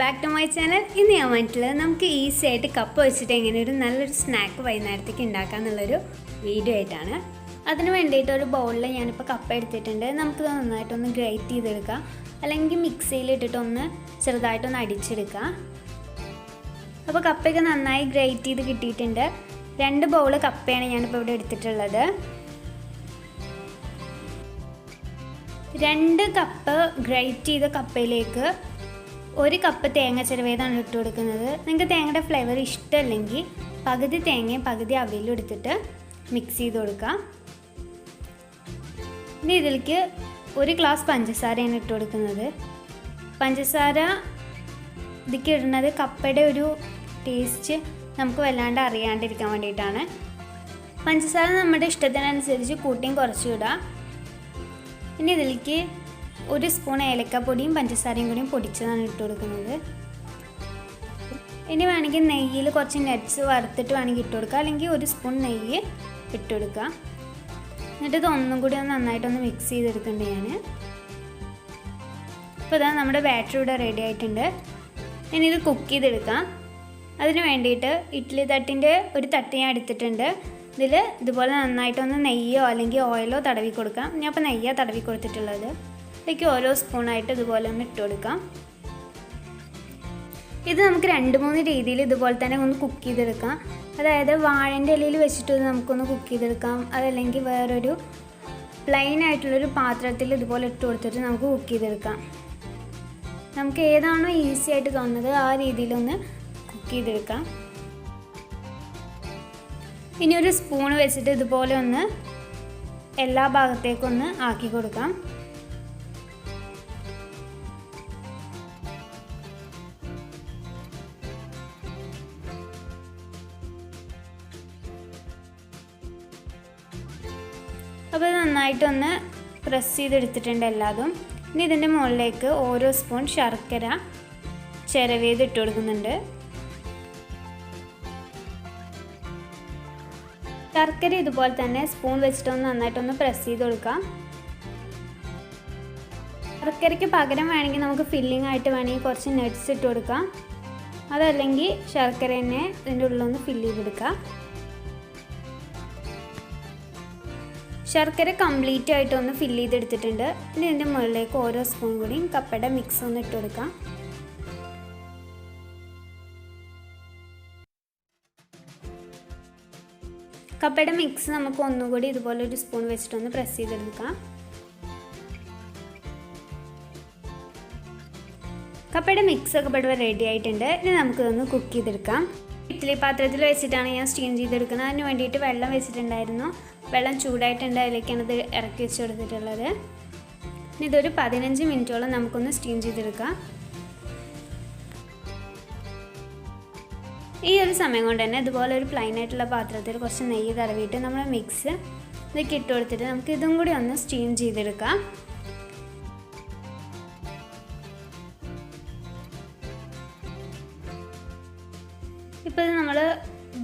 Back to my channel. ഇന്ന് ഞാൻ വന്നിട്ടുള്ളത് നമുക്ക് ഈസി ആയിട്ട് കപ്പ വെച്ചിട്ട് എങ്ങനെ ഒരു നല്ലൊരു സ്നാക്ക് വൈകുന്നേരത്തേക്ക് ഉണ്ടാക്കാമെന്നുള്ളൊരു വീഡിയോ ആയിട്ടാണ്. അതിന് വേണ്ടിയിട്ട് ഒരു ബൗളിൽ ഞാനിപ്പോൾ കപ്പ എടുത്തിട്ടുണ്ട്. നമുക്കിത് നന്നായിട്ടൊന്ന് ഗ്രേറ്റ് ചെയ്തെടുക്കാം, അല്ലെങ്കിൽ മിക്സിയിൽ ഇട്ടിട്ടൊന്ന് ചെറുതായിട്ടൊന്ന് അടിച്ചെടുക്കാം. അപ്പോൾ കപ്പയൊക്കെ നന്നായി ഗ്രേറ്റ് ചെയ്ത് കിട്ടിയിട്ടുണ്ട്. 2 ബൗൾ കപ്പയാണ് ഞാനിപ്പോൾ ഇവിടെ എടുത്തിട്ടുള്ളത്. 2 കപ്പ് ഗ്രേറ്റ് ചെയ്ത കപ്പയിലേക്ക് 1 കപ്പ് തേങ്ങ ചിരവിയതാണ് ഇട്ട് കൊടുക്കുന്നത്. നിങ്ങൾക്ക് തേങ്ങയുടെ ഫ്ലേവർ ഇഷ്ടമല്ലെങ്കിൽ പകുതി തേങ്ങയും പകുതി അവിലും എടുത്തിട്ട് മിക്സ് ചെയ്ത് കൊടുക്കാം. ഇനി ഇതിലേക്ക് 1 ഗ്ലാസ് പഞ്ചസാരയാണ് ഇട്ട് കൊടുക്കുന്നത്. പഞ്ചസാര ഇതിലേക്ക് ഇടുന്നത് കപ്പയുടെ ഒരു ടേസ്റ്റ് നമുക്ക് വല്ലാണ്ട് അറിയാണ്ടിരിക്കാൻ വേണ്ടിയിട്ടാണ്. പഞ്ചസാര നമ്മുടെ ഇഷ്ടത്തിനനുസരിച്ച് കൂട്ടിയും കുറച്ചും ഇടാം. ഇനി ഇതിലേക്ക് 1 സ്പൂൺ ഏലക്കപ്പൊടിയും പഞ്ചസാരയും കൂടിയും പൊടിച്ചതാണ് ഇട്ട് കൊടുക്കുന്നത്. ഇനി വേണമെങ്കിൽ നെയ്യിൽ കുറച്ച് നട്ട്സ് വറുത്തിട്ട് വേണമെങ്കിൽ ഇട്ട് കൊടുക്കുക, അല്ലെങ്കിൽ 1 സ്പൂൺ നെയ്യ് ഇട്ട് കൊടുക്കുക. എന്നിട്ട് ഇത് ഒന്നും കൂടി ഒന്ന് നന്നായിട്ടൊന്ന് മിക്സ് ചെയ്തെടുക്കേണ്ടത് ഞാൻ. അപ്പോൾ ഇതാ നമ്മുടെ ബാറ്റർ ഇവിടെ റെഡി ആയിട്ടുണ്ട്. ഇനി ഇത് കുക്ക് ചെയ്തെടുക്കാം. അതിന് വേണ്ടിയിട്ട് ഇഡ്ഡലി തട്ടിൻ്റെ ഒരു തട്ട് ഞാൻ എടുത്തിട്ടുണ്ട്. ഇതിൽ ഇതുപോലെ നന്നായിട്ടൊന്ന് നെയ്യോ അല്ലെങ്കിൽ ഓയിലോ തടവി കൊടുക്കാം. ഞാൻ ഇപ്പോൾ നെയ്യാണ് തടവി കൊടുത്തിട്ടുള്ളത്. ഇതിലേക്ക് ഓരോ സ്പൂണായിട്ട് ഇതുപോലെ ഒന്ന് ഇട്ട് കൊടുക്കാം. ഇത് നമുക്ക് 2-3 രീതിയിൽ ഇതുപോലെ തന്നെ ഒന്ന് കുക്ക് ചെയ്തെടുക്കാം. അതായത് വാഴൻ്റെ ഇലയിൽ വെച്ചിട്ട് നമുക്കൊന്ന് കുക്ക് ചെയ്തെടുക്കാം, അതല്ലെങ്കിൽ വേറൊരു പ്ലെയിൻ ആയിട്ടുള്ളൊരു പാത്രത്തിൽ ഇതുപോലെ ഇട്ട് കൊടുത്തിട്ട് നമുക്ക് കുക്ക് ചെയ്തെടുക്കാം. നമുക്ക് ഏതാണോ ഈസി ആയിട്ട് തോന്നുന്നത് ആ രീതിയിലൊന്ന് കുക്ക് ചെയ്തെടുക്കാം. ഇനി ഒരു സ്പൂൺ വെച്ചിട്ട് ഇതുപോലെ ഒന്ന് എല്ലാ ഭാഗത്തേക്കൊന്ന് ആക്കി കൊടുക്കാം. അപ്പോൾ നന്നായിട്ടൊന്ന് പ്രസ് ചെയ്തെടുത്തിട്ടുണ്ട് എല്ലാതും. ഇനി ഇതിൻ്റെ മുകളിലേക്ക് ഓരോ സ്പൂൺ ശർക്കര ചിരവിയത് ഇട്ട് കൊടുക്കുന്നുണ്ട്. ശർക്കര ഇതുപോലെ തന്നെ സ്പൂൺ വെച്ചിട്ടൊന്ന് നന്നായിട്ടൊന്ന് പ്രസ് ചെയ്ത് കൊടുക്കാം. ശർക്കരയ്ക്ക് പകരം വേണമെങ്കിൽ നമുക്ക് ഫില്ലിംഗ് ആയിട്ട് വേണമെങ്കിൽ കുറച്ച് നട്ട്സ് ഇട്ട് കൊടുക്കാം, അതല്ലെങ്കിൽ ശർക്കര തന്നെ ഇതിൻ്റെ ഉള്ളിലൊന്ന് ഫില്ല് ചെയ്തെടുക്കാം. ശർക്കര കംപ്ലീറ്റ് ആയിട്ടൊന്ന് ഫില്ല് ചെയ്തെടുത്തിട്ടുണ്ട്. ഇനി ഇതിൻ്റെ മുകളിലേക്ക് ഓരോ സ്പൂൺ കൂടിയും കപ്പയുടെ മിക്സ് ഒന്ന് ഇട്ട് കൊടുക്കാം. കപ്പയുടെ മിക്സ് നമുക്ക് ഒന്നുകൂടി ഇതുപോലെ ഒരു സ്പൂൺ വെച്ചിട്ടൊന്ന് പ്രസ് ചെയ്തെടുക്കാം. കപ്പയുടെ മിക്സ് ഒക്കെ ഇവിടെ റെഡി ആയിട്ടുണ്ട്. ഇനി നമുക്കിതൊന്ന് കുക്ക് ചെയ്തെടുക്കാം. ഇഡ്ഡലി പാത്രത്തിൽ വെച്ചിട്ടാണ് ഞാൻ സ്റ്റീം ചെയ്തെടുക്കുന്നത്. അതിന് വേണ്ടിയിട്ട് വെള്ളം വെച്ചിട്ടുണ്ടായിരുന്നു. വെള്ളം ചൂടായിട്ടുണ്ട്, അതിലേക്കാണ് ഇത് ഇറക്കി വെച്ച് കൊടുത്തിട്ടുള്ളത്. ഇനി ഇതൊരു 15 മിനിറ്റോളം നമുക്കൊന്ന് സ്റ്റീം ചെയ്തെടുക്കാം. ഈ ഒരു സമയം കൊണ്ട് തന്നെ ഇതുപോലെ ഒരു പ്ലെയിൻ ആയിട്ടുള്ള പാത്രത്തിൽ കുറച്ച് നെയ്യ് തടവിയിട്ട് നമ്മൾ മിക്സ് ഇതൊക്കെ ഇട്ട് കൊടുത്തിട്ട് നമുക്ക് ഇതും കൂടി ഒന്ന് സ്റ്റീം ചെയ്തെടുക്കാം. ഇപ്പോൾ ഇത് നമ്മൾ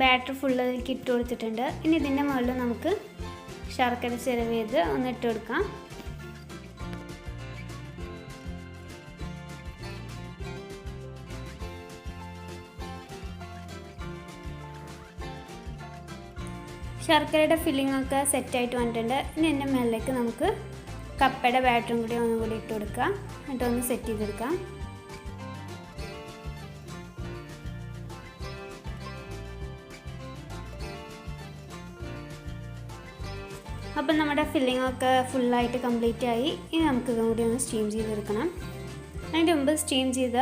ബാറ്റർ ഫുള്ളിലേക്ക് ഇട്ട് കൊടുത്തിട്ടുണ്ട്. ഇനി ഇതിൻ്റെ മുകളിൽ നമുക്ക് ശർക്കര ചിരവിയത് ഒന്ന് ഇട്ട് കൊടുക്കാം. ശർക്കരയുടെ ഫില്ലിംഗ് ഒക്കെ സെറ്റായിട്ട് വന്നിട്ടുണ്ട്. ഇനി എൻ്റെ മേളിലേക്ക് നമുക്ക് കപ്പയുടെ ബാറ്ററും കൂടി ഒന്നുകൂടി ഇട്ട് കൊടുക്കാം. എന്നിട്ടൊന്ന് സെറ്റ് ചെയ്തെടുക്കാം. അപ്പം നമ്മുടെ ഫില്ലിംഗ് ഒക്കെ ഫുള്ളായിട്ട് കംപ്ലീറ്റ് ആയി. ഇനി നമുക്കിതും കൂടി ഒന്ന് സ്റ്റീം ചെയ്തെടുക്കണം. അതിൻ്റെ മുമ്പ് സ്റ്റീം ചെയ്ത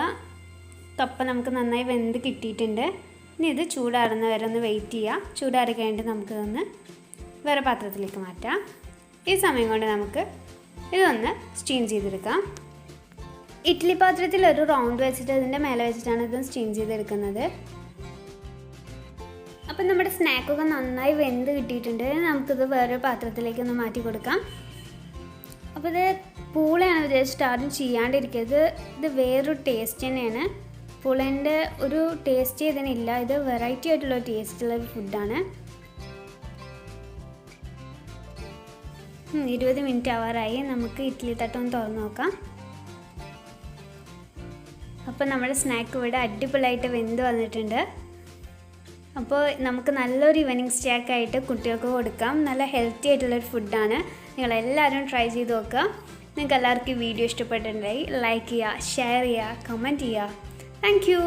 കപ്പ നമുക്ക് നന്നായി വെന്ത് കിട്ടിയിട്ടുണ്ട്. ഇനി ഇത് ചൂടാറുന്ന വരെ ഒന്ന് വെയിറ്റ് ചെയ്യാം. ചൂടാറി കഴിഞ്ഞിട്ട് നമുക്കിതൊന്ന് വേറെ പാത്രത്തിലേക്ക് മാറ്റാം. ഈ സമയം കൊണ്ട് നമുക്ക് ഇതൊന്ന് സ്റ്റീം ചെയ്തെടുക്കാം. ഇഡ്ഡലി പാത്രത്തിൽ ഒരു റൗണ്ട് വെച്ചിട്ട് ഇതിൻ്റെ മേലെ വെച്ചിട്ടാണ് ഇത് സ്റ്റീം ചെയ്തെടുക്കുന്നത്. അപ്പം നമ്മുടെ സ്നാക്കൊക്കെ നന്നായി വെന്ത് കിട്ടിയിട്ടുണ്ട്. നമുക്കിത് വേറൊരു പാത്രത്തിലേക്ക് ഒന്ന് മാറ്റി കൊടുക്കാം. അപ്പോൾ ഇത് പൂളയാണ് വിചാരിച്ചിട്ട് ആരും ചെയ്യാണ്ടിരിക്കരുത്. ഇത് വേറൊരു ടേസ്റ്റ് തന്നെയാണ്. പൂളേൻ്റെ ഒരു ടേസ്റ്റ് ഇതിനില്ല. ഇത് വെറൈറ്റി ആയിട്ടുള്ള ടേസ്റ്റുള്ള ഫുഡാണ്. 20 മിനിറ്റ് ആവാറായി. നമുക്ക് ഇഡ്ഡലി തട്ടൊന്ന് തുറന്ന് നോക്കാം. അപ്പോൾ നമ്മുടെ സ്നാക്ക് ഇവിടെ അടിപൊളിയായിട്ട് വെന്ത് വന്നിട്ടുണ്ട്. അപ്പോൾ നമുക്ക് നല്ലൊരു ഈവനിങ് സ്നാക്കായിട്ട് കുട്ടികൾക്ക് കൊടുക്കാം. നല്ല ഹെൽത്തി ആയിട്ടുള്ളൊരു ഫുഡാണ്. നിങ്ങളെല്ലാവരും ട്രൈ ചെയ്ത് നോക്കുക. നിങ്ങൾക്ക് എല്ലാവർക്കും ഈ വീഡിയോ ഇഷ്ടപ്പെട്ടിട്ടുണ്ടെങ്കിൽ ലൈക്ക് ചെയ്യുക, ഷെയർ ചെയ്യുക, കമൻറ്റ് ചെയ്യുക. Thank you.